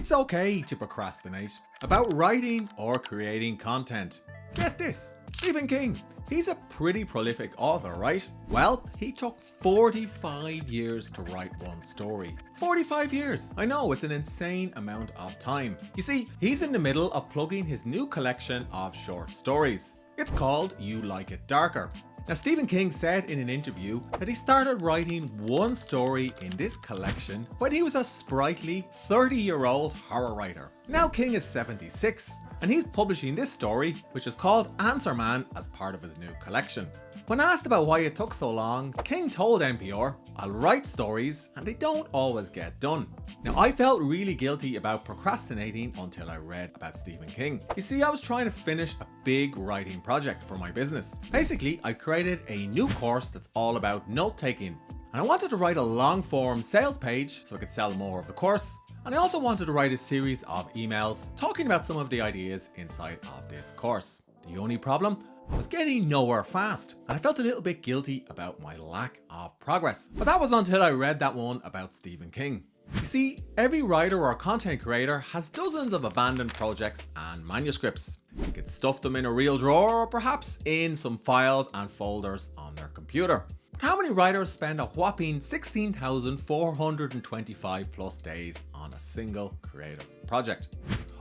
It's okay to procrastinate about writing or creating content. Get this, Stephen King. He's a pretty prolific author, right? Well, he took 45 years to write one story. 45 years! I know, it's an insane amount of time. You see, he's in the middle of plugging his new collection of short stories. It's called You Like It Darker. Now, Stephen King said in an interview that he started writing one story in this collection when he was a sprightly 30-year-old horror writer. Now King is 76, and he's publishing this story, which is called Answer Man, as part of his new collection. When asked about why it took so long, King told NPR, "I'll write stories and they don't always get done." Now, I felt really guilty about procrastinating until I read about Stephen King. You see, I was trying to finish a big writing project for my business. Basically, I created a new course that's all about note-taking. And I wanted to write a long-form sales page so I could sell more of the course. And I also wanted to write a series of emails talking about some of the ideas inside of this course. The only problem? I was getting nowhere fast, and I felt a little bit guilty about my lack of progress. But that was until I read that one about Stephen King. You see, every writer or content creator has dozens of abandoned projects and manuscripts. You could stuff them in a real drawer or perhaps in some files and folders on their computer. But how many writers spend a whopping 16,425 plus days on a single creative project?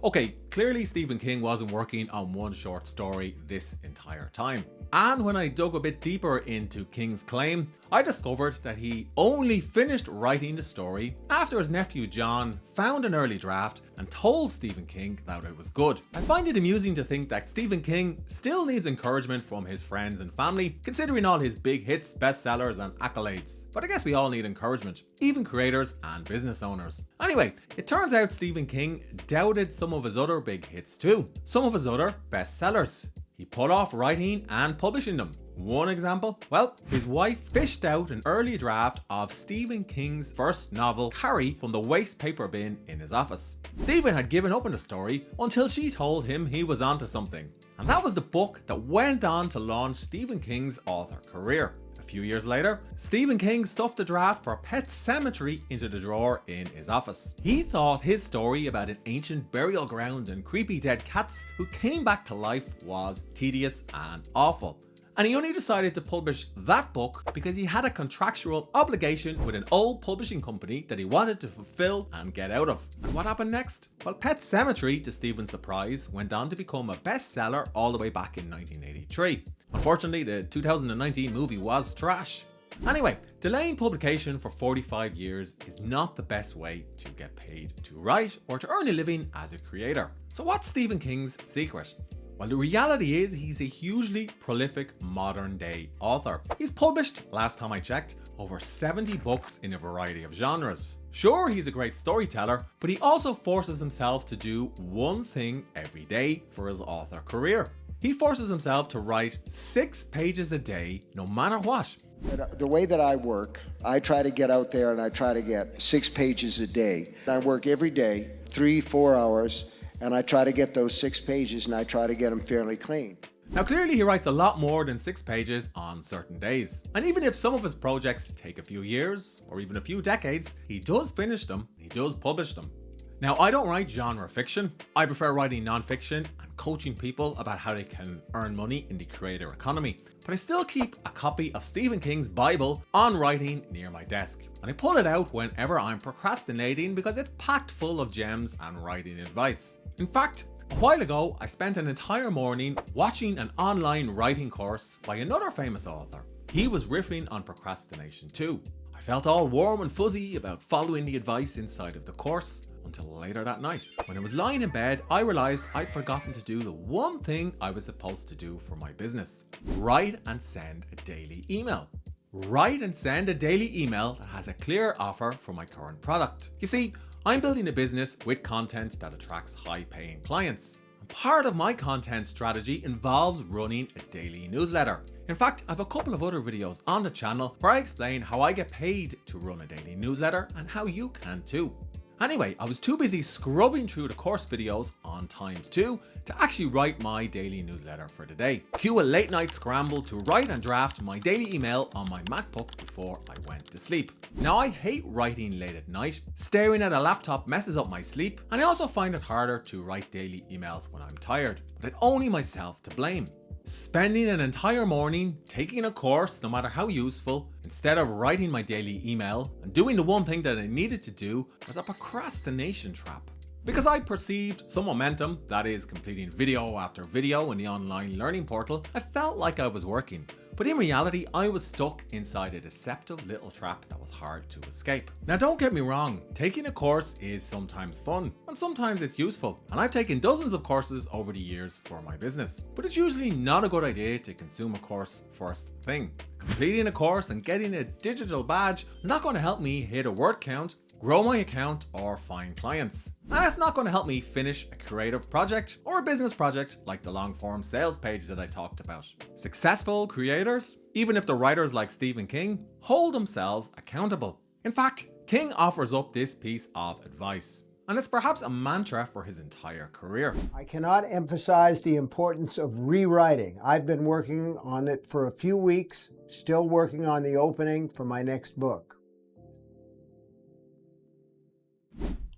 Okay, clearly Stephen King wasn't working on one short story this entire time. And when I dug a bit deeper into King's claim, I discovered that he only finished writing the story after his nephew John found an early draft and told Stephen King that it was good. I find it amusing to think that Stephen King still needs encouragement from his friends and family, considering all his big hits, bestsellers and accolades. But I guess we all need encouragement, even creators and business owners. Anyway, it turns out Stephen King doubted some of his other big hits too, some of his other bestsellers. He put off writing and publishing them. One example? Well, his wife fished out an early draft of Stephen King's first novel, Carrie, from the waste paper bin in his office. Stephen had given up on the story until she told him he was onto something. And that was the book that went on to launch Stephen King's author career. A few years later, Stephen King stuffed the draft for Pet Sematary into the drawer in his office. He thought his story about an ancient burial ground and creepy dead cats who came back to life was tedious and awful. And he only decided to publish that book because he had a contractual obligation with an old publishing company that he wanted to fulfill and get out of. And what happened next? Well, Pet Sematary, to Stephen's surprise, went on to become a bestseller all the way back in 1983. Unfortunately, the 2019 movie was trash. Anyway, delaying publication for 45 years is not the best way to get paid to write or to earn a living as a creator. So what's Stephen King's secret? Well, the reality is he's a hugely prolific modern day author. He's published, last time I checked, over 70 books in a variety of genres. Sure, he's a great storyteller, but he also forces himself to do one thing every day for his author career. He forces himself to write 6 pages a day, no matter what. The way that I work, I try to get out there and I try to get 6 pages a day. I work every day, 3-4 hours, and I try to get those 6 pages and I try to get them fairly clean. Now clearly he writes a lot more than 6 pages on certain days. And even if some of his projects take a few years or even a few decades, he does finish them, he does publish them. Now, I don't write genre fiction. I prefer writing non-fiction and coaching people about how they can earn money in the creator economy. But I still keep a copy of Stephen King's Bible on writing near my desk. And I pull it out whenever I'm procrastinating because it's packed full of gems and writing advice. In fact, a while ago, I spent an entire morning watching an online writing course by another famous author. He was riffing on procrastination too. I felt all warm and fuzzy about following the advice inside of the course. Until later that night. When I was lying in bed, I realized I'd forgotten to do the one thing I was supposed to do for my business. Write and send a daily email. Write and send a daily email that has a clear offer for my current product. You see, I'm building a business with content that attracts high-paying clients. And part of my content strategy involves running a daily newsletter. In fact, I have a couple of other videos on the channel where I explain how I get paid to run a daily newsletter and how you can too. Anyway, I was too busy scrubbing through the course videos on times 2 to actually write my daily newsletter for the day. Cue a late night scramble to write and draft my daily email on my MacBook before I went to sleep. Now I hate writing late at night, staring at a laptop messes up my sleep, and I also find it harder to write daily emails when I'm tired, but I'd only myself to blame. Spending an entire morning taking a course, no matter how useful, instead of writing my daily email and doing the one thing that I needed to do, was a procrastination trap. Because I perceived some momentum, that is completing video after video in the online learning portal, I felt like I was working. But in reality, I was stuck inside a deceptive little trap that was hard to escape. Now don't get me wrong, taking a course is sometimes fun, and sometimes it's useful. And I've taken dozens of courses over the years for my business. But it's usually not a good idea to consume a course first thing. Completing a course and getting a digital badge is not going to help me hit a word count, grow my account, or find clients. And it's not going to help me finish a creative project or a business project like the long form sales page that I talked about. Successful creators, even if the writers like Stephen King, hold themselves accountable. In fact, King offers up this piece of advice, and it's perhaps a mantra for his entire career. I cannot emphasize the importance of rewriting. I've been working on it for a few weeks, still working on the opening for my next book.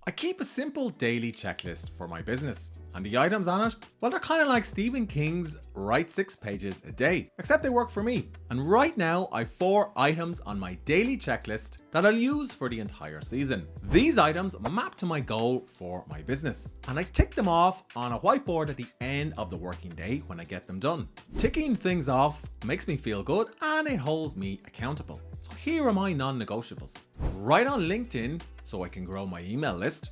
I keep a simple daily checklist for my business, and the items on it, well, they're kind of like Stephen King's write 6 pages a day, except they work for me. And right now, I've 4 items on my daily checklist that I'll use for the entire season. These items map to my goal for my business, and I tick them off on a whiteboard at the end of the working day when I get them done. Ticking things off makes me feel good, and it holds me accountable. So here are my non-negotiables. Write on LinkedIn so I can grow my email list.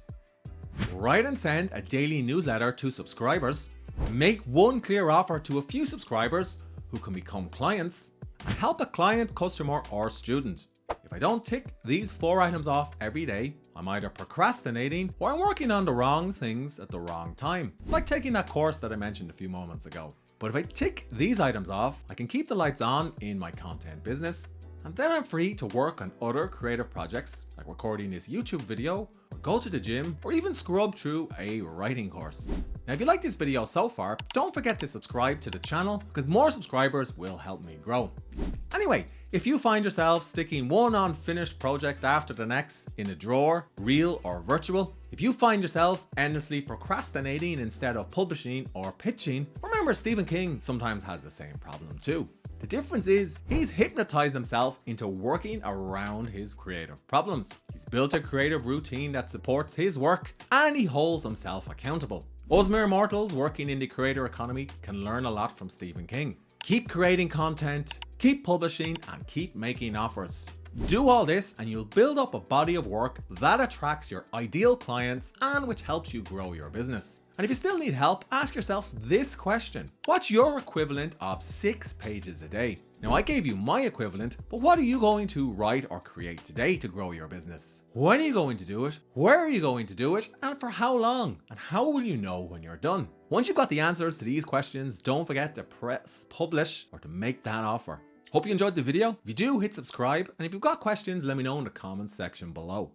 Write and send a daily newsletter to subscribers. Make one clear offer to a few subscribers who can become clients. And help a client, customer, or student. If I don't tick these 4 items off every day, I'm either procrastinating or I'm working on the wrong things at the wrong time. Like taking that course that I mentioned a few moments ago. But if I tick these items off, I can keep the lights on in my content business. And then I'm free to work on other creative projects, like recording this YouTube video, or go to the gym, or even scrub through a writing course. Now, if you like this video so far, don't forget to subscribe to the channel, because more subscribers will help me grow. Anyway, if you find yourself sticking one unfinished project after the next in a drawer, real or virtual, if you find yourself endlessly procrastinating instead of publishing or pitching, remember Stephen King sometimes has the same problem too. The difference is he's hypnotized himself into working around his creative problems. He's built a creative routine that supports his work, and he holds himself accountable. Us mere mortals working in the creator economy can learn a lot from Stephen King. Keep creating content, keep publishing, and keep making offers. Do all this and you'll build up a body of work that attracts your ideal clients and which helps you grow your business. And if you still need help, ask yourself this question. What's your equivalent of 6 pages a day? Now, I gave you my equivalent, but what are you going to write or create today to grow your business? When are you going to do it? Where are you going to do it? And for how long? And how will you know when you're done? Once you've got the answers to these questions, don't forget to press publish or to make that offer. Hope you enjoyed the video. If you do, hit subscribe. And if you've got questions, let me know in the comments section below.